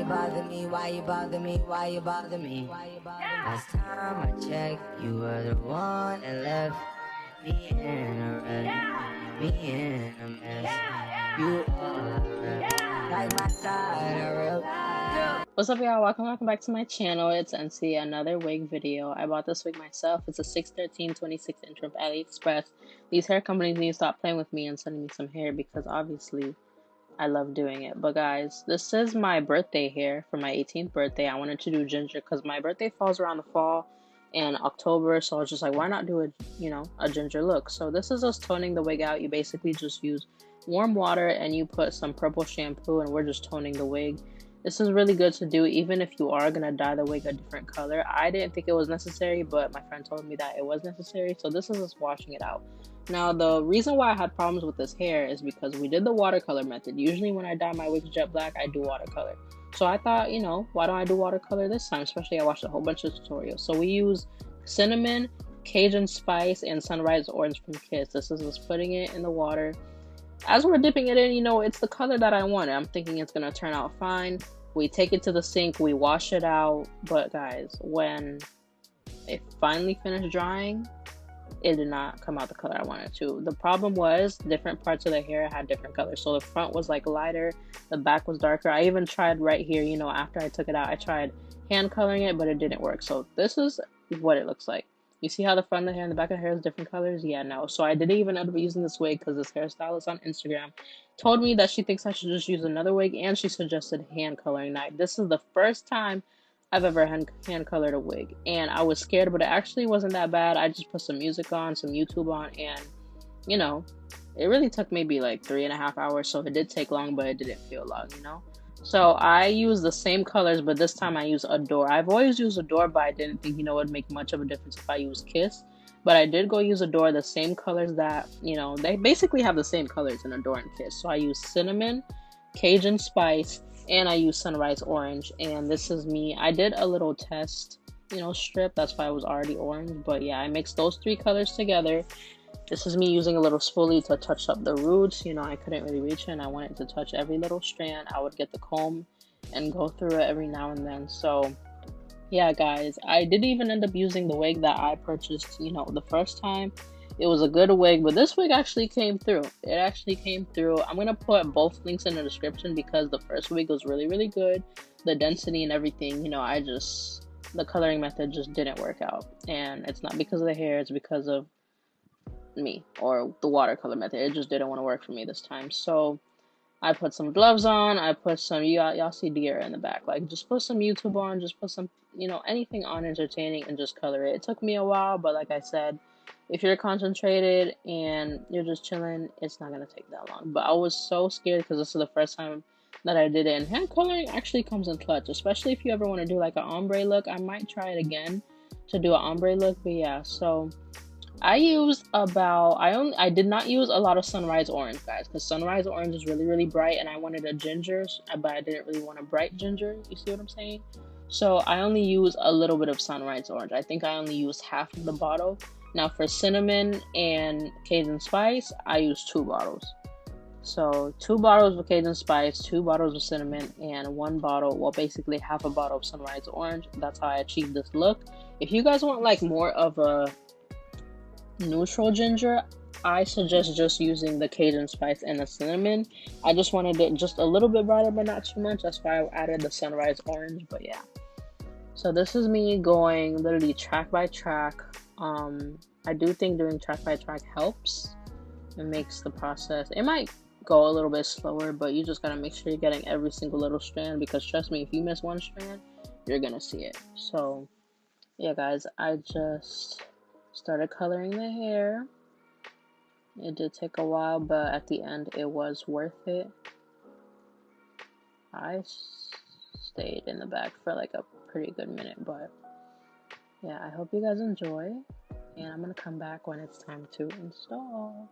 you bother me? Why you bother me? Why you bother me? Last time I checked, you were the one that left me in a wreck, me in a mess. You are like my side, a real. What's up, y'all? Welcome back to my channel. It's NC, another wig video. I bought this wig myself. It's a 613/26 inch from AliExpress. These hair companies need to stop playing with me and sending me some hair because obviously I love doing it. But guys, this is my birthday hair for my 18th birthday. I wanted to do ginger because my birthday falls around the fall and October, so I was just like, why not do a ginger look? So this is us toning the wig out. You basically just use warm water and you put some purple shampoo and we're just toning the wig. This is really good to do even if you are going to dye the wig a different color. I didn't think it was necessary, but my friend told me that it was necessary. So this is us washing it out. Now, the reason why I had problems with this hair is because we did the watercolor method. Usually when I dye my wigs jet black, I do watercolor. So I thought, why don't I do watercolor this time? Especially I watched a whole bunch of tutorials. So we use cinnamon, Cajun spice, and sunrise orange from Kiss. This is us putting it in the water. As we're dipping it in, it's the color that I wanted. I'm thinking it's going to turn out fine. We take it to the sink, we wash it out. But guys, when it finally finished drying, it did not come out the color I wanted to. The problem was different parts of the hair had different colors. So the front was like lighter, the back was darker. I even tried right here, after I took it out, I tried hand coloring it, but it didn't work. So this is what it looks like. You see how the front of the hair and the back of the hair is different colors? Yeah, no. So I didn't even end up using this wig because this hairstylist on Instagram told me that she thinks I should just use another wig, and she suggested hand coloring. Now, this is the first time I've ever hand colored a wig, and I was scared, but it actually wasn't that bad. I just put some music on, some YouTube on, and it really took maybe like 3.5 hours. So it did take long, but it didn't feel long, So I use the same colors, but this time I use Adore. I've always used Adore, but I didn't think, it would make much of a difference if I use Kiss. But I did go use Adore, the same colors that, they basically have the same colors in Adore and Kiss. So I use cinnamon, Cajun spice, and I use sunrise orange. And this is me. I did a little test, strip. That's why I was already orange. But yeah, I mixed those three colors together. This is me using a little spoolie to touch up the roots. I couldn't really reach it and I wanted to touch every little strand. I would get the comb and go through it every now and then. So yeah, guys, I didn't even end up using the wig that I purchased, the first time. It was a good wig, but this wig actually came through. It actually came through. I'm going to put both links in the description because the first wig was really, really good. The density and everything, the coloring method just didn't work out. And it's not because of the hair, it's because of me or the watercolor method. It just didn't want to work for me this time. So I put some gloves on. I put some, y'all see deer in the back, like just put some YouTube on, just put some, anything on entertaining and just color it. It took me a while, but like I said, if you're concentrated and you're just chilling, it's not gonna take that long. But I was so scared because this is the first time that I did it, and hand coloring actually comes in clutch, especially if you ever want to do like an ombre look. I might try it again to do an ombre look. But yeah, so I used I did not use a lot of sunrise orange, guys, because sunrise orange is really, really bright and I wanted a ginger, but I didn't really want a bright ginger. You see what I'm saying? So I only used a little bit of sunrise orange. I think I only used half of the bottle. Now for cinnamon and Cajun spice, I used 2 bottles. So 2 bottles of Cajun spice, 2 bottles of cinnamon, and 1 bottle, well, basically half a bottle of sunrise orange. That's how I achieved this look. If you guys want like more of a neutral ginger, I suggest just using the Cajun spice and the cinnamon. I just wanted it just a little bit brighter, but not too much. That's why I added the sunrise orange. But yeah, so this is me going literally track by track. I do think doing track by track helps. It makes the process, it might go a little bit slower, but you just gotta make sure you're getting every single little strand, because trust me, if you miss one strand, you're gonna see it. So yeah, guys, I just started coloring the hair. It did take a while, but at the end it was worth it. I stayed in the back for like a pretty good minute, but yeah, I hope you guys enjoy, and I'm gonna come back when it's time to install.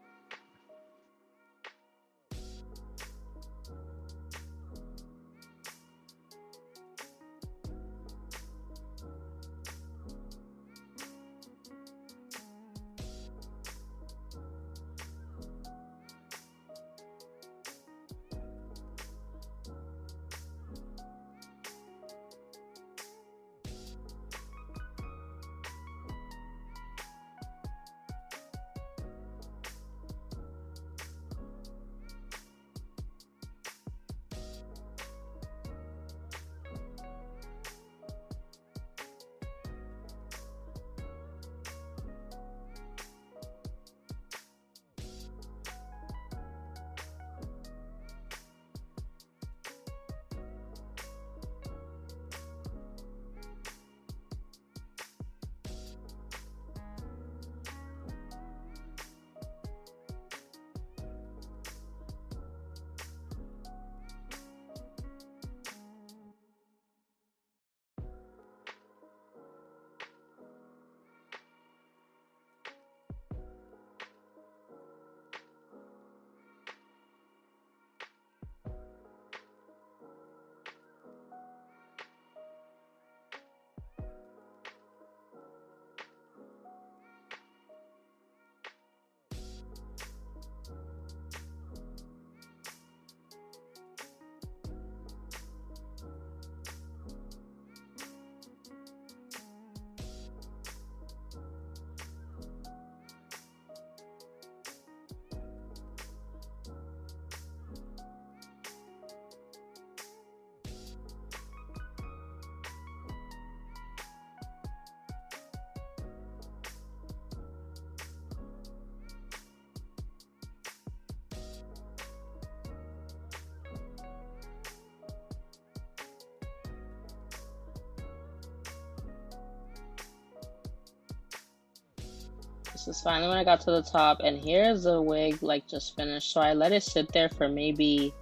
This is finally when I got to the top, and here's the wig like just finished. So I let it sit there for maybe,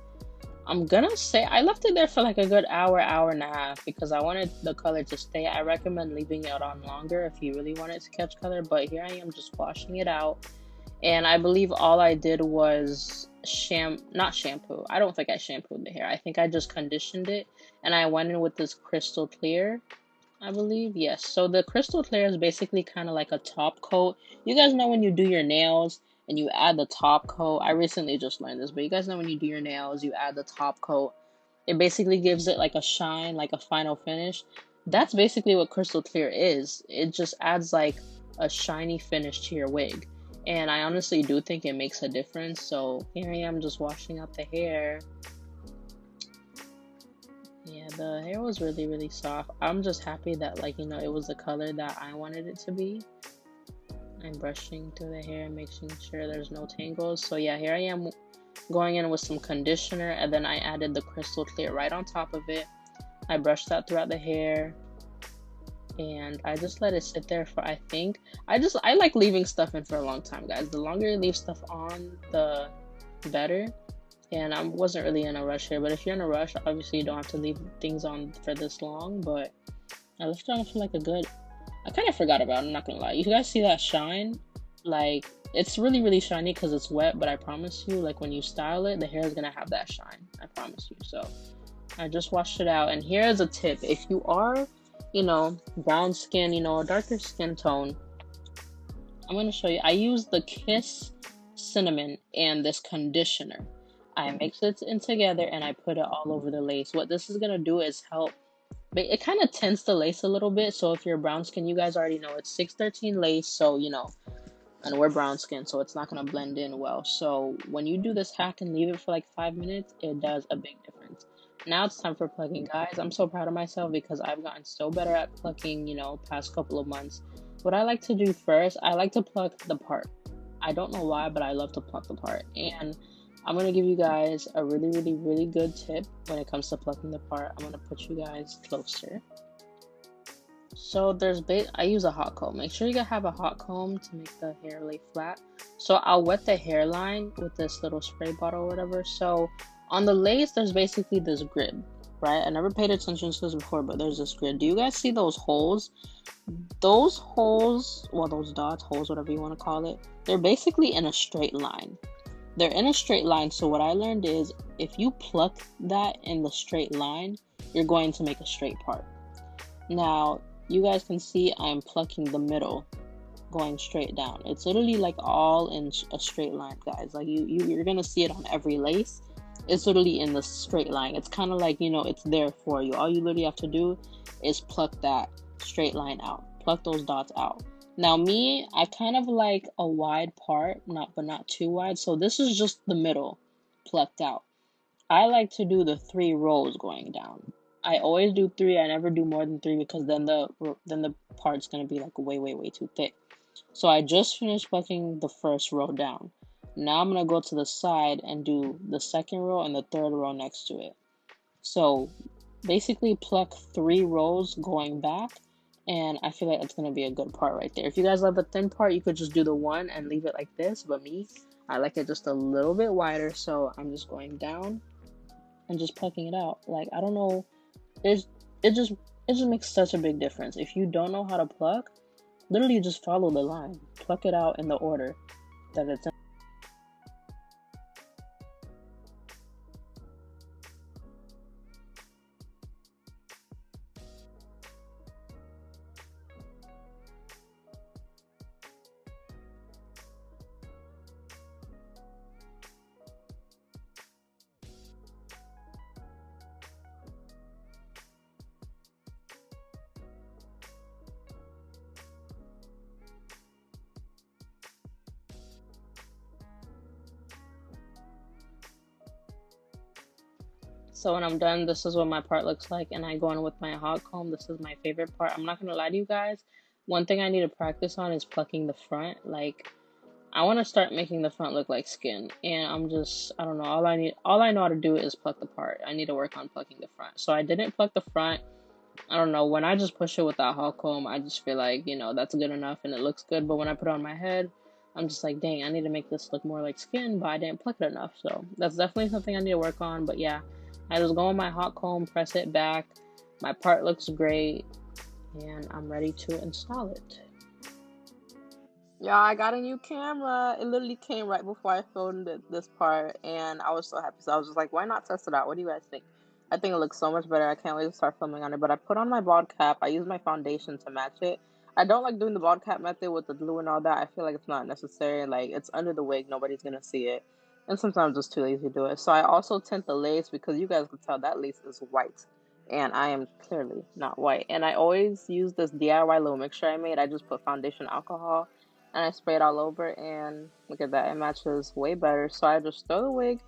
I'm gonna say I left it there for like a good hour, hour and a half, because I wanted the color to stay. I recommend leaving it on longer if you really want it to catch color, but here I am just washing it out. And I believe all I did was not shampoo. I don't think I shampooed the hair. I think I just conditioned it, and I went in with this crystal clear, I believe. Yes. So the crystal clear is basically kind of like a top coat. You guys know when you do your nails and you add the top coat. I recently just learned this, but you guys know when you do your nails, you add the top coat. It basically gives it like a shine, like a final finish. That's basically what crystal clear is. It just adds like a shiny finish to your wig. And I honestly do think it makes a difference. So here I am just washing out the hair. Yeah, the hair was really, really soft. I'm just happy that, like, you know, it was the color that I wanted it to be. I'm brushing through the hair, making sure there's no tangles. So yeah, here I am going in with some conditioner, and then I added the crystal clear right on top of it. I brushed that throughout the hair, and I just let it sit there for, I think, I like leaving stuff in for a long time, guys. The longer you leave stuff on, the better. And I wasn't really in a rush here, but if you're in a rush, obviously you don't have to leave things on for this long. But I left it on for like a good, I kind of forgot about it, I'm not gonna lie. You guys see that shine? Like, it's really, really shiny because it's wet, but I promise you, like, when you style it, the hair is gonna have that shine. I promise you. So I just washed it out, and here's a tip. If you are, you know, brown skin, you know, a darker skin tone, I'm gonna show you. I use the Kiss Cinnamon and this conditioner. I mix it in together and I put it all over the lace. What this is going to do is help. It kind of tints the lace a little bit. So if you're brown skin, you guys already know it's 613 lace. So, you know, and we're brown skin, so it's not going to blend in well. So when you do this hack and leave it for like 5 minutes, it does a big difference. Now it's time for plucking, guys. I'm so proud of myself because I've gotten so better at plucking, you know, past couple of months. What I like to do first, I like to pluck the part. I don't know why, but I love to pluck the part. And I'm going to give you guys a really, really, really good tip when it comes to plucking the part. I'm going to put you guys closer. So I use a hot comb. Make sure you have a hot comb to make the hair lay flat. So I'll wet the hairline with this little spray bottle or whatever. So on the lace, there's basically this grid, right? I never paid attention to this before, but there's this grid. Do you guys see those holes? Those holes, well, those dots, holes, whatever you want to call it, they're basically in a straight line. They're in a straight line, so what I learned is if you pluck that in the straight line, you're going to make a straight part. Now, you guys can see I'm plucking the middle, going straight down. It's literally like all in a straight line, guys. Like you're gonna see it on every lace. It's literally in the straight line. It's kind of like, you know, it's there for you. All you literally have to do is pluck that straight line out. Pluck those dots out. Now me, I kind of like a wide part, but not too wide. So this is just the middle plucked out. I like to do the 3 rows going down. I always do 3. I never do more than 3 because then the part's gonna be like way, way, way too thick. So I just finished plucking the first row down. Now I'm gonna go to the side and do the 2nd row and the 3rd row next to it. So basically pluck 3 rows going back. And I feel like it's going to be a good part right there. If you guys love the thin part, you could just do the 1 and leave it like this. But me, I like it just a little bit wider. So I'm just going down and just plucking it out. Like, I don't know. It just makes such a big difference. If you don't know how to pluck, literally just follow the line. Pluck it out in the order that it's in. So when I'm done, this is what my part looks like, and I go in with my hot comb. This is my favorite part. I'm not gonna lie to you guys. One thing I need to practice on is plucking the front. Like, I want to start making the front look like skin, and I don't know. All I know how to do is pluck the part. I need to work on plucking the front. So I didn't pluck the front. I don't know, when I just push it with that hot comb, I just feel like, you know, that's good enough and it looks good. But when I put it on my head, I'm just like, dang, I need to make this look more like skin, but I didn't pluck it enough. So that's definitely something I need to work on. But yeah, I just go on my hot comb, press it back. My part looks great, and I'm ready to install it. Yeah, I got a new camera. It literally came right before I filmed this part, and I was so happy. So I was just like, why not test it out? What do you guys think? I think it looks so much better. I can't wait to start filming on it. But I put on my bald cap. I use my foundation to match it. I don't like doing the bald cap method with the glue and all that. I feel like it's not necessary. Like, it's under the wig. Nobody's going to see it. And sometimes I'm just too lazy to do it. So I also tint the lace because you guys can tell that lace is white. And I am clearly not white. And I always use this DIY little mixture I made. I just put foundation alcohol and I spray it all over, and look at that, it matches way better. So I just throw the wig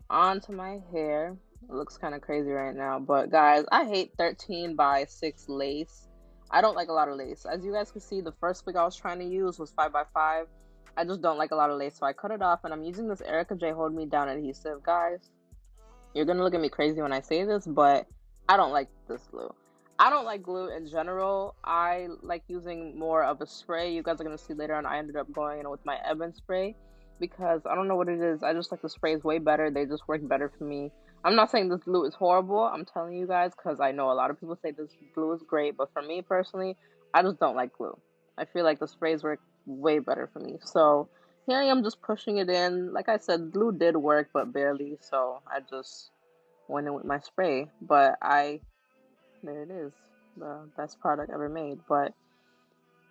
onto my hair. It looks kind of crazy right now, but guys, I hate 13x6 lace. I don't like a lot of lace. As you guys can see, the first wig I was trying to use was 5x5. I just don't like a lot of lace, so I cut it off, and I'm using this Erica J Hold Me Down adhesive. Guys, you're gonna look at me crazy when I say this, but I don't like this glue. I don't like glue in general. I like using more of a spray. You guys are going to see later on, I ended up going in with my Ebin spray because I don't know what it is. I just like the sprays way better. They just work better for me. I'm not saying this glue is horrible. I'm telling you guys because I know a lot of people say this glue is great. But for me personally, I just don't like glue. I feel like the sprays work way better for me. So here I am just pushing it in. Like I said, glue did work, but barely. So I just went in with my spray. But there it is, the best product ever made. But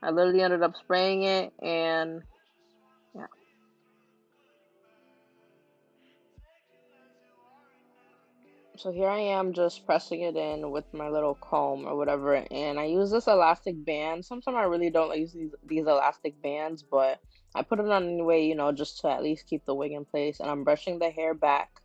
I literally ended up spraying it, and yeah. So here I am just pressing it in with my little comb or whatever, and I use this elastic band. Sometimes I really don't like use these elastic bands, but I put it on anyway, you know, just to at least keep the wig in place. And I'm brushing the hair back,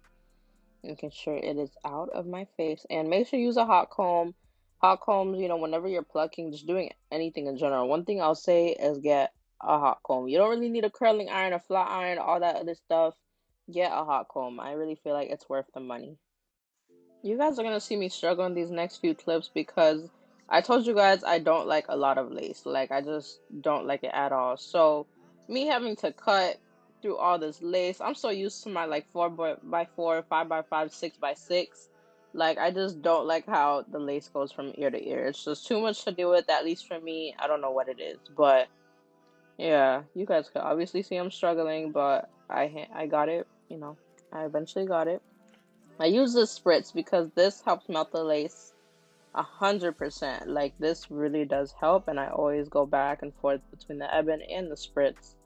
making sure it is out of my face. And make sure you use a hot comb. Hot combs, you know, whenever you're plucking, just doing anything in general. One thing I'll say is get a hot comb. You don't really need a curling iron, a flat iron, all that other stuff. Get a hot comb. I really feel like it's worth the money. You guys are going to see me struggle in these next few clips because I told you guys I don't like a lot of lace. Like, I just don't like it at all. So, me having to cut through all this lace, I'm so used to my, like, 4x4, 5x5, 6x6. Like, I just don't like how the lace goes from ear to ear. It's just too much to deal with, at least for me. I don't know what it is. But, yeah, you guys could obviously see I'm struggling, but I got it, you know. I eventually got it. I use this spritz because this helps melt the lace 100%. Like, this really does help, and I always go back and forth between the Ebin and the spritz.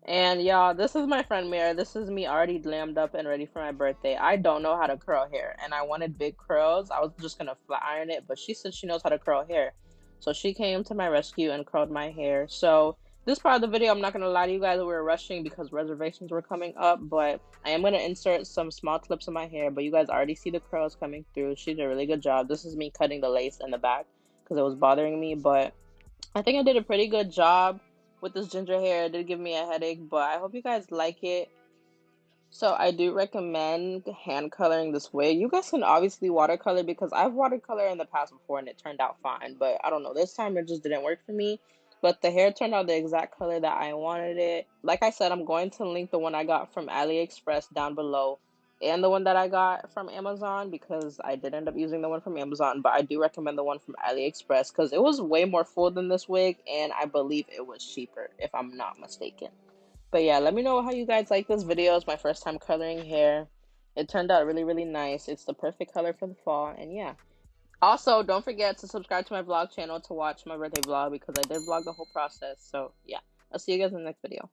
And y'all, this is my friend Mira. This is me already glammed up and ready for my birthday. I don't know how to curl hair, and I wanted big curls. I was just gonna flat iron it, but she said she knows how to curl hair. So she came to my rescue and curled my hair. So this part of the video, I'm not going to lie to you guys, we were rushing because reservations were coming up, but I am going to insert some small clips of my hair, but you guys already see the curls coming through. She did a really good job. This is me cutting the lace in the back because it was bothering me, but I think I did a pretty good job with this ginger hair. It did give me a headache, but I hope you guys like it. So I do recommend hand coloring this way. You guys can obviously watercolor because I've watercolored in the past before and it turned out fine. But I don't know, this time it just didn't work for me. But the hair turned out the exact color that I wanted it. Like I said, I'm going to link the one I got from AliExpress down below and the one that I got from Amazon because I did end up using the one from Amazon. But I do recommend the one from AliExpress because it was way more full than this wig and I believe it was cheaper if I'm not mistaken. But yeah, let me know how you guys like this video. It's my first time coloring hair. It turned out really, really nice. It's the perfect color for the fall. And yeah. Also, don't forget to subscribe to my vlog channel to watch my birthday vlog because I did vlog the whole process. So yeah, I'll see you guys in the next video.